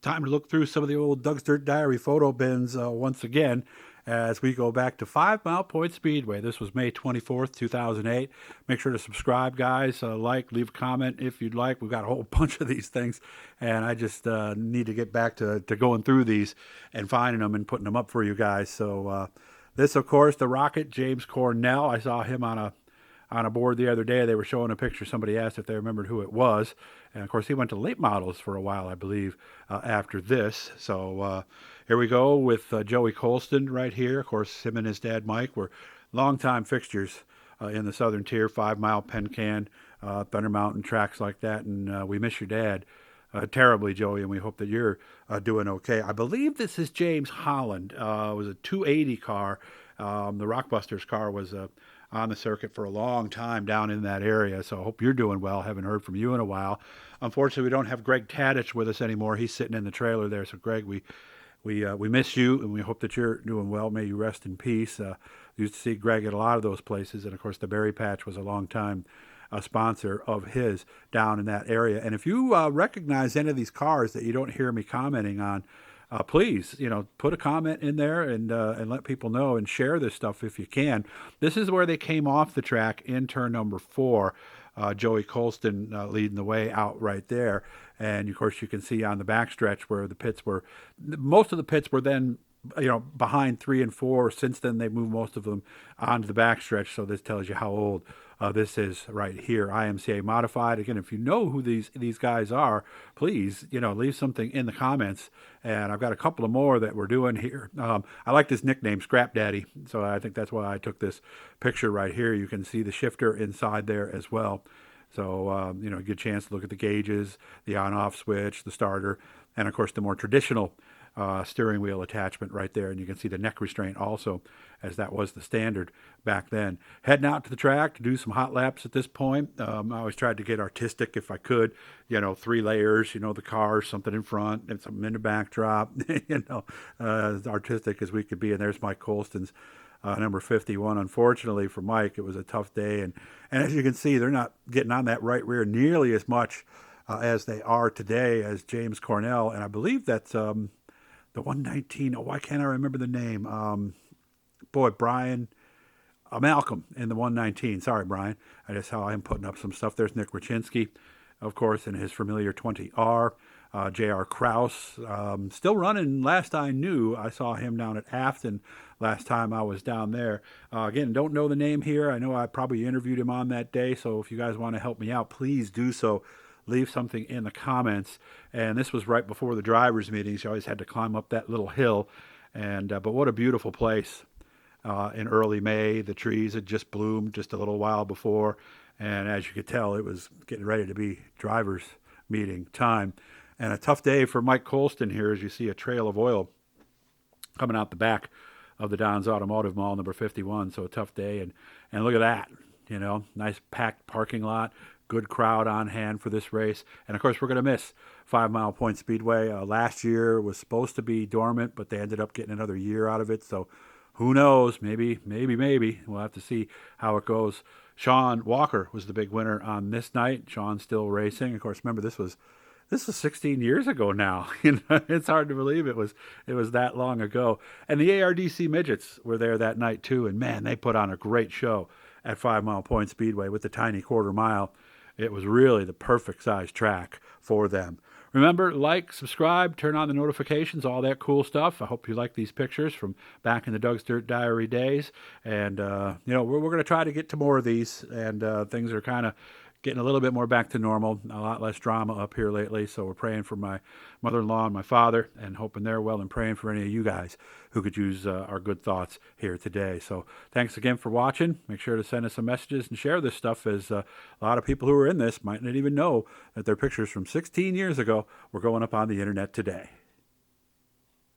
Time to look through some of the old Doug's Dirt Diary photo bins once again as we go back to 5 Mile Point Speedway. This was May 24th, 2008. Make sure to subscribe, guys. Like, leave a comment if you'd like. We've got a whole bunch of these things, and I just need to get back to going through these and finding them and putting them up for you guys. So this, of course, the Rocket, James Cornell. I saw him on a board the other day. They were showing a picture. Somebody asked if they remembered who it was. And, of course, he went to late models for a while, I believe, after this. So here we go with Joey Colston right here. Of course, him and his dad, Mike, were longtime fixtures in the Southern Tier, 5 Mile, Pencan, Thunder Mountain, tracks like that. And we miss your dad terribly, Joey, and we hope that you're doing okay. I believe this is James Holland. It was a 280 car. The Rockbusters car was on the circuit for a long time down in that area. So I hope you're doing well. Haven't heard from you in a while. Unfortunately, we don't have Greg Tadich with us anymore. He's sitting in the trailer there. So Greg, we miss you, and we hope that you're doing well. May you rest in peace. Used to see Greg at a lot of those places, and of course the Berry Patch was a long time sponsor of his down in that area. And if you recognize any of these cars that you don't hear me commenting on, please, put a comment in there and let people know and share this stuff if you can. This is where they came off the track in turn number 4. Joey Colston leading the way out right there. And, of course, you can see on the backstretch where the pits were, most of the pits were then behind 3 and 4. Since then, they moved most of them onto the backstretch. So this tells you how old this is right here. IMCA modified. Again, if you know who these guys are, please, leave something in the comments. And I've got a couple of more that we're doing here. I like this nickname, Scrap Daddy. So I think that's why I took this picture right here. You can see the shifter inside there as well. So, good chance to look at the gauges, the on-off switch, the starter, and, of course, the more traditional steering wheel attachment right there. And you can see the neck restraint also, as that was the standard back then. Heading out to the track to do some hot laps at this point. I always tried to get artistic if I could. 3 layers, the car, something in front and something in the backdrop, as artistic as we could be. And there's Mike Colston's number 51. Unfortunately for Mike, it was a tough day. And as you can see, they're not getting on that right rear nearly as much as they are today as James Cornell. And I believe that's the 119. Oh, why can't I remember the name? Brian Malcolm in the 119. Sorry, Brian. I just saw him putting up some stuff. There's Nick Rachinski, of course, in his familiar 20R. J.R. Kraus, still running. Last I knew, I saw him down at Afton last time I was down there. Again, don't know the name here. I know I probably interviewed him on that day, so if you guys want to help me out, please do so. Leave something in the comments. And this was right before the drivers' meetings. You always had to climb up that little hill. And but what a beautiful place. In early May, the trees had just bloomed just a little while before. And as you could tell, it was getting ready to be drivers' meeting time. And a tough day for Mike Colston here as you see a trail of oil coming out the back of the Don's Automotive Mall, number 51. So a tough day. And look at that, nice packed parking lot. Good crowd on hand for this race. And, of course, we're going to miss 5 Mile Point Speedway. Last year was supposed to be dormant, but they ended up getting another year out of it. So who knows? Maybe. We'll have to see how it goes. Sean Walker was the big winner on this night. Sean's still racing. Of course, remember, this was 16 years ago now. It's hard to believe it was that long ago. And the ARDC Midgets were there that night, too. And, man, they put on a great show at 5 Mile Point Speedway with the tiny quarter mile. It was really the perfect size track for them. Remember, like, subscribe, turn on the notifications, all that cool stuff. I hope you like these pictures from back in the Doug's Dirt Diary days. And, we're going to try to get to more of these. And things are kind of getting a little bit more back to normal, a lot less drama up here lately. So we're praying for my mother-in-law and my father and hoping they're well and praying for any of you guys who could use our good thoughts here today. So thanks again for watching. Make sure to send us some messages and share this stuff, as a lot of people who are in this might not even know that their pictures from 16 years ago were going up on the internet today.